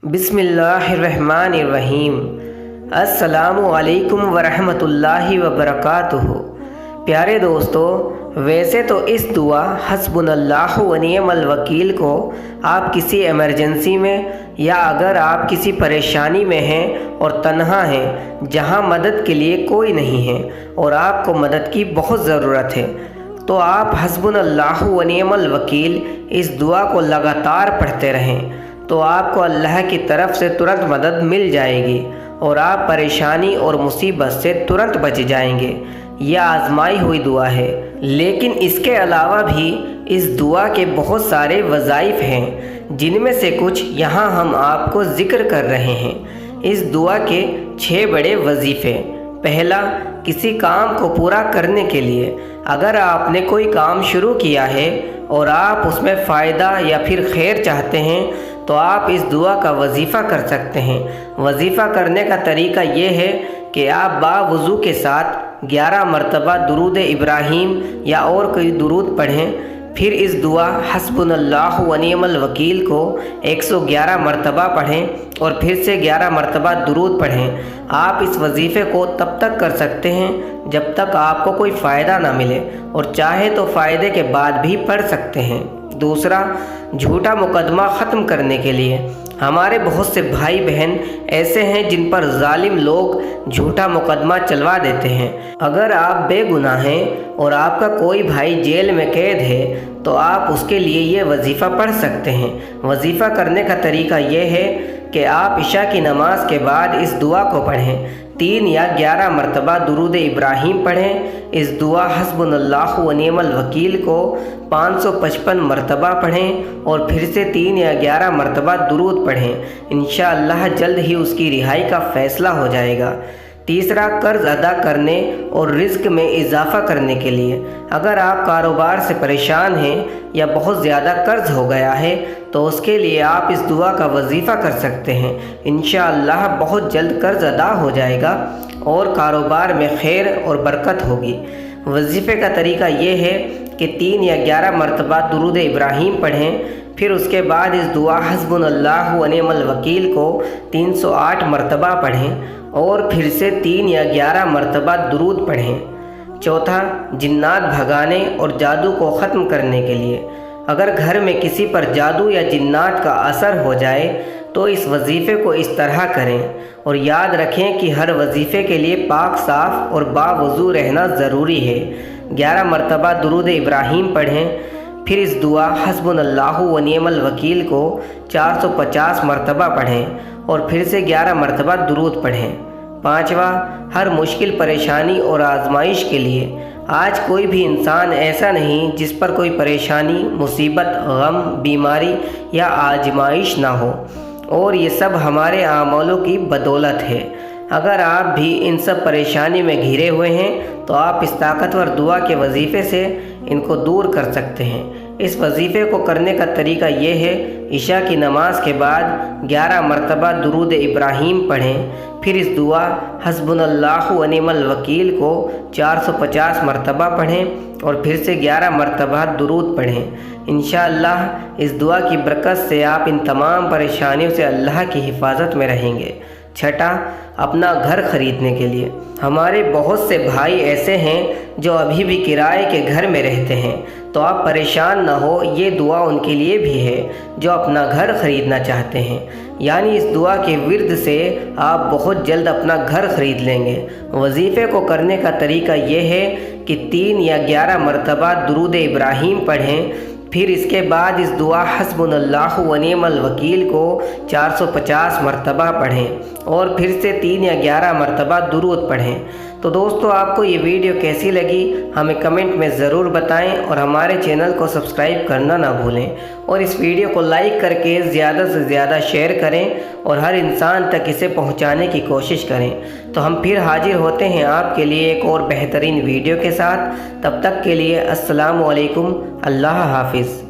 बिस्मिल्लाहिर्रहमानिर्रहीम। अस्सलामु अलैकुम वरहमतुल्लाहि वबरकातुहू। प्यारे दोस्तों, वैसे तो इस दुआ हस्बुनल्लाहु व निअमल वकील को आप किसी इमरजेंसी में या अगर आप किसी परेशानी में हैं और तन्हा हैं जहां मदद के लिए कोई नहीं है और आपको मदद की बहुत ज़रूरत है, तो आप हस्बुनल्लाहु व निअमल वकील इस दुआ को लगातार पढ़ते रहें तो आपको अल्लाह की तरफ से तुरंत मदद मिल जाएगी और आप परेशानी और मुसीबत से तुरंत बच जाएंगे। यह आजमाई हुई दुआ है, लेकिन इसके अलावा भी इस दुआ के बहुत सारे वज़ाइफ हैं, जिनमें से कुछ यहाँ हम आपको ज़िक्र कर रहे हैं। इस दुआ के 6 बड़े वजीफ़े। पहला, किसी काम को पूरा करने के लिए अगर आपने कोई काम शुरू किया है और आप उसमें फ़ायदा या फिर खैर चाहते हैं तो आप इस दुआ का वजीफ़ा कर सकते हैं। वजीफ़ा करने का तरीका ये है कि आप बावुज़ू के साथ 11 मरतबा दुरूद इब्राहीम या और कोई दुरूद पढ़ें। फिर इस दुआ हस्बुनल्लाहु व निअमल वकील को 111 मरतबा पढ़ें और फिर से 11 मरतबा दुरूद पढ़ें। आप इस वजीफ़े को तब तक कर सकते हैं जब तक आपको कोई फ़ायदा ना मिले, और चाहे तो फ़ायदे के बाद भी पढ़ सकते हैं। दूसरा, झूठा मुकदमा ख़त्म करने के लिए। हमारे बहुत से भाई बहन ऐसे हैं जिन पर जालिम लोग झूठा मुकदमा चलवा देते हैं। अगर आप बेगुनाह हैं और आपका कोई भाई जेल में कैद है तो आप उसके लिए ये वजीफ़ा पढ़ सकते हैं। वजीफ़ा करने का तरीका ये है कि आप इशा की नमाज के बाद इस दुआ को पढ़ें। 3 या 11 मरतबा दुरूद इब्राहीम पढ़ें। इस दुआ हस्बुनल्लाहु व निअमल वकील को 555 मरतबा पढ़ें और फिर से 3 या 11 मरतबा दुरूद पढ़ें। इंशाअल्लाह जल्द ही उसकी रिहाई का फ़ैसला हो जाएगा। तीसरा, कर्ज़ अदा करने और रिज़्क में इजाफ़ा करने के लिए। अगर आप कारोबार से परेशान हैं या बहुत ज़्यादा कर्ज़ हो गया है तो उसके लिए आप इस दुआ का वजीफ़ा कर सकते हैं। इंशाअल्लाह बहुत जल्द कर्ज़ अदा हो जाएगा और कारोबार में खैर और बरकत होगी। वजीफ़े का तरीका ये है कि 3 या 11 मरतबा दुरूद इब्राहीम पढ़ें। फिर उसके बाद इस दुआ हस्बुनल्लाहु व निअमल वकील को 308 मरतबा पढ़ें और फिर से 3 या 11 मरतबा दुरूद पढ़ें। चौथा, जिन्नात भगाने और जादू को ख़त्म करने के लिए। अगर घर में किसी पर जादू या जिन्नात का असर हो जाए तो इस वजीफ़े को इस तरह करें, और याद रखें कि हर वजीफ़े के लिए पाक साफ़ और बावुज़ू रहना ज़रूरी है। 11 मरतबा दुरूद इब्राहीम पढ़ें। फिर इस दुआ हस्बुनल्लाहु व निअमल वकील को 450 मरतबा पढ़ें और फिर से 11 मरतबा दुरूद पढ़ें। पाँचवा, हर मुश्किल परेशानी और आजमाइश के लिए। आज कोई भी इंसान ऐसा नहीं जिस पर कोई परेशानी, मुसीबत, गम, बीमारी या आजमाइश ना हो, और ये सब हमारे आमालों की बदौलत है। अगर आप भी इन सब परेशानी में घिरे हुए हैं तो आप इस ताकतवर दुआ के वजीफ़े से इनको दूर कर सकते हैं। इस वजीफ़े को करने का तरीका ये है, इशा की नमाज के बाद 11 मरतबा दुरूद इब्राहीम पढ़ें। फिर इस दुआ हस्बुनल्लाहु व निअमल वकील को 450 मरतबा पढ़ें और फिर से 11 मरतबा दुरूद पढ़ें। इंशाअल्लाह इस दुआ की बरकत से आप इन तमाम परेशानियों से अल्लाह की हिफाजत में रहेंगे। छठा, अपना घर ख़रीदने के लिए। हमारे बहुत से भाई ऐसे हैं जो अभी भी किराए के घर में रहते हैं, तो आप परेशान ना हो, ये दुआ उनके लिए भी है जो अपना घर ख़रीदना चाहते हैं। यानी इस दुआ के विर्द से आप बहुत जल्द अपना घर ख़रीद लेंगे। वजीफ़े को करने का तरीका ये है कि 3 या 11 मरतबा दुरूद इब्राहीम पढ़ें। फिर इसके बाद इस दुआ हस्बुनल्लाहु व निअमल वकील को 450 मरतबा पढ़ें और फिर से 3 या 11 मरतबा दुरूद पढ़ें। तो दोस्तों, आपको ये वीडियो कैसी लगी हमें कमेंट में ज़रूर बताएं और हमारे चैनल को सब्सक्राइब करना ना भूलें, और इस वीडियो को लाइक करके ज़्यादा से ज़्यादा शेयर करें और हर इंसान तक इसे पहुंचाने की कोशिश करें। तो हम फिर हाजिर होते हैं आपके लिए एक और बेहतरीन वीडियो के साथ। तब तक के लिए अस्सलामु अलैकुम। अल्लाह हाफिज़।